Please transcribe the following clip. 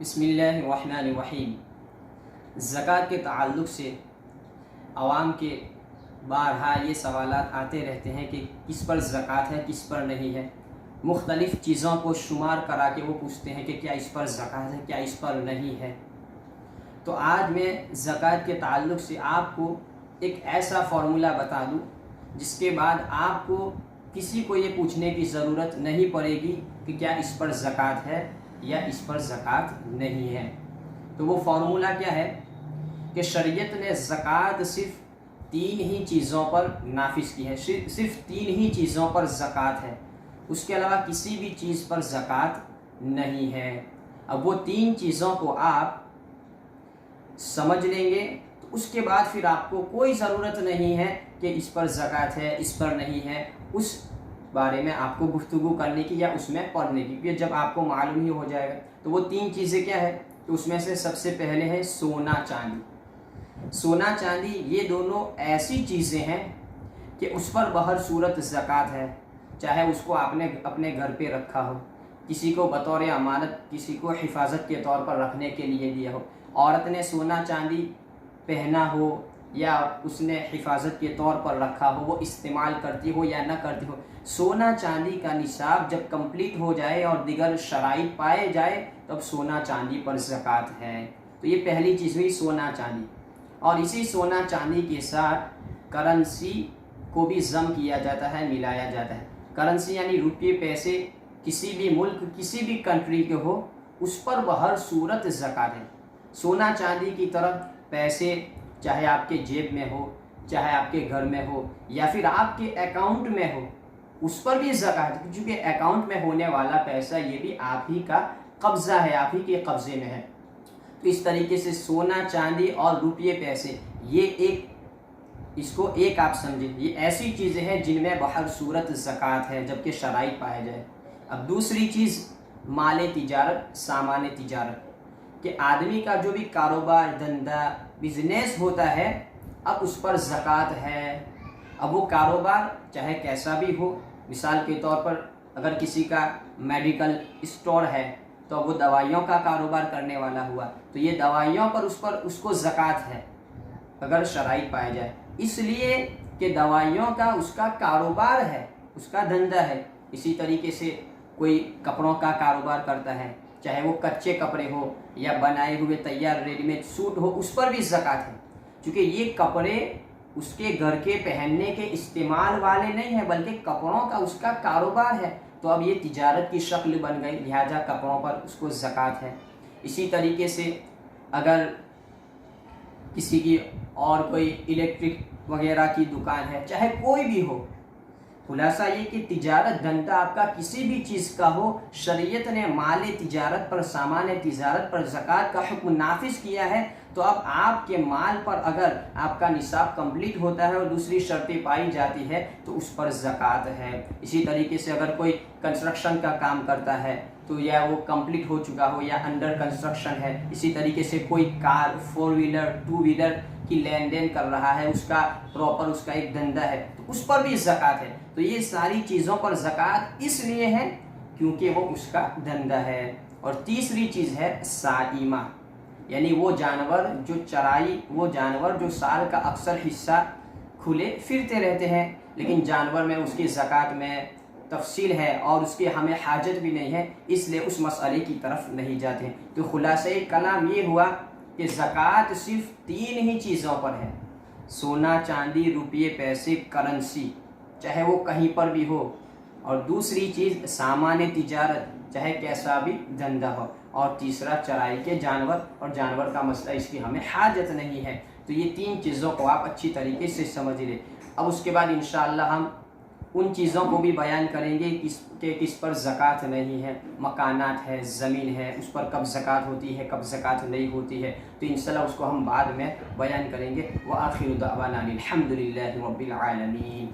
بسم اللہ الرحمن الرحیم۔ زکوٰۃ کے تعلق سے عوام کے بارہا یہ سوالات آتے رہتے ہیں کہ کس پر زکوٰۃ ہے کس پر نہیں ہے۔ مختلف چیزوں کو شمار کرا کے وہ پوچھتے ہیں کہ کیا اس پر زکوٰۃ ہے کیا اس پر نہیں ہے۔ تو آج میں زکوٰۃ کے تعلق سے آپ کو ایک ایسا فارمولہ بتا دوں جس کے بعد آپ کو کسی کو یہ پوچھنے کی ضرورت نہیں پڑے گی کہ کیا اس پر زکوٰۃ ہے یا اس پر زکوٰۃ نہیں ہے۔ تو وہ فارمولہ کیا ہے کہ شریعت نے زکوٰۃ صرف 3 ہی چیزوں پر نافذ کی ہے، صرف 3 ہی چیزوں پر زکوٰۃ ہے، اس کے علاوہ کسی بھی چیز پر زکوٰۃ نہیں ہے۔ اب وہ 3 چیزوں کو آپ سمجھ لیں گے تو اس کے بعد پھر آپ کو کوئی ضرورت نہیں ہے کہ اس پر زکوٰۃ ہے اس پر نہیں ہے، اس بارے میں آپ کو گفتگو کرنے کی یا اس میں پڑھنے کی، کیونکہ جب آپ کو معلوم ہی ہو جائے گا۔ تو وہ 3 چیزیں کیا ہے؟ تو اس میں سے سب سے پہلے ہے سونا چاندی۔ سونا چاندی یہ دونوں ایسی چیزیں ہیں کہ اس پر بہر صورت زکوٰۃ ہے، چاہے اس کو آپ نے اپنے گھر پہ رکھا ہو، کسی کو بطور امانت کسی کو حفاظت کے طور پر رکھنے کے لیے دیا ہو، عورت نے سونا چاندی پہنا ہو یا اس نے حفاظت کے طور پر رکھا ہو، وہ استعمال کرتی ہو یا نہ کرتی ہو، سونا چاندی کا نصاب جب کمپلیٹ ہو جائے اور دیگر شرائط پائے جائے تب سونا چاندی پر زکوٰۃ ہے۔ تو یہ پہلی چیز ہوئی سونا چاندی۔ اور اسی سونا چاندی کے ساتھ کرنسی کو بھی ضم کیا جاتا ہے، ملایا جاتا ہے۔ کرنسی یعنی روپے پیسے کسی بھی ملک کسی بھی کنٹری کے ہو اس پر بہر صورت زکوٰۃ ہے۔ سونا چاندی کی طرف پیسے چاہے آپ کے جیب میں ہو، چاہے آپ کے گھر میں ہو یا پھر آپ کے اکاؤنٹ میں ہو، اس پر بھی زکوٰۃ ہے، کیونکہ اکاؤنٹ میں ہونے والا پیسہ یہ بھی آپ ہی کا قبضہ ہے، آپ ہی کے قبضے میں ہے۔ تو اس طریقے سے سونا چاندی اور روپے پیسے یہ اس کو ایک آپ سمجھیں، یہ ایسی چیزیں ہیں جن میں بہر صورت زکوٰۃ ہے جبکہ شرائط پائے جائے۔ اب دوسری چیز مال تجارت، سامان تجارت، کہ آدمی کا جو بھی کاروبار دھندا بزنس ہوتا ہے اب اس پر زکوٰۃ ہے۔ اب وہ کاروبار چاہے کیسا بھی ہو، مثال کے طور پر اگر کسی کا میڈیکل اسٹور ہے تو وہ دوائیوں کا کاروبار کرنے والا ہوا تو یہ دوائیوں پر اس کو زکوٰۃ ہے اگر شرائط پائے جائے، اس لیے کہ دوائیوں کا اس کا کاروبار ہے، اس کا دھندا ہے۔ اسی طریقے سے کوئی کپڑوں کا کاروبار کرتا ہے، چاہے وہ کچے کپڑے ہو یا بنائے ہوئے تیار ریڈی میڈ سوٹ ہو، اس پر بھی زکوٰۃ ہے، کیونکہ یہ کپڑے اس کے گھر کے پہننے کے استعمال والے نہیں ہیں بلکہ کپڑوں کا اس کا کاروبار ہے، تو اب یہ تجارت کی شکل بن گئی، لہذا کپڑوں پر اس کو زکوٰۃ ہے۔ اسی طریقے سے اگر کسی کی اور کوئی الیکٹرک وغیرہ کی دکان ہے، چاہے کوئی بھی ہو، خلاصہ یہ کہ تجارت دھندا آپ کا کسی بھی چیز کا ہو، شریعت نے مال تجارت پر سامان تجارت پر زکوٰۃ کا حکم نافذ کیا ہے۔ تو اب آپ کے مال پر اگر آپ کا نصاب کمپلیٹ ہوتا ہے اور دوسری شرطیں پائی جاتی ہے تو اس پر زکوٰۃ ہے۔ اسی طریقے سے اگر کوئی کنسٹرکشن کا کام کرتا ہے تو یا وہ کمپلیٹ ہو چکا ہو یا انڈر کنسٹرکشن ہے، اسی طریقے سے کوئی کار 4 ویلر 2 ویلر کی لین دین کر رہا ہے، اس کا پراپر اس کا ایک دھندا ہے تو اس پر بھی زکوٰۃ ہے۔ تو یہ ساری چیزوں پر زکوٰۃ اس لیے ہے کیونکہ وہ اس کا دھندا ہے۔ اور تیسری چیز ہے سائمہ، یعنی وہ جانور جو چرائی، وہ جانور جو سال کا اکثر حصہ کھلے پھرتے رہتے ہیں لیکن جانور میں اس کی زکوٰۃ میں تفصیل ہے اور اس کی ہمیں حاجت بھی نہیں ہے، اس لیے اس مسئلے کی طرف نہیں جاتے ہیں۔ تو خلاصہ کلام یہ ہوا کہ زکوٰۃ صرف 3 ہی چیزوں پر ہے، سونا چاندی روپے پیسے کرنسی چاہے وہ کہیں پر بھی ہو، اور دوسری چیز سامان تجارت چاہے کیسا بھی دھندا ہو، اور تیسرا چرائی کے جانور، اور جانور کا مسئلہ اس کی ہمیں حاجت نہیں ہے۔ تو یہ 3 چیزوں کو آپ اچھی طریقے سے سمجھ لیں۔ اب اس کے بعد انشاءاللہ ہم ان چیزوں کو بھی بیان کریں گے کہ کس پر زکوٰۃ نہیں ہے، مکانات ہے، زمین ہے، اس پر کب زکوٰۃ ہوتی ہے کب زکوٰۃ نہیں ہوتی ہے، تو انشاءاللہ اس کو ہم بعد میں بیان کریں گے۔ وآخر دعوانا الحمد للہ رب العالمین۔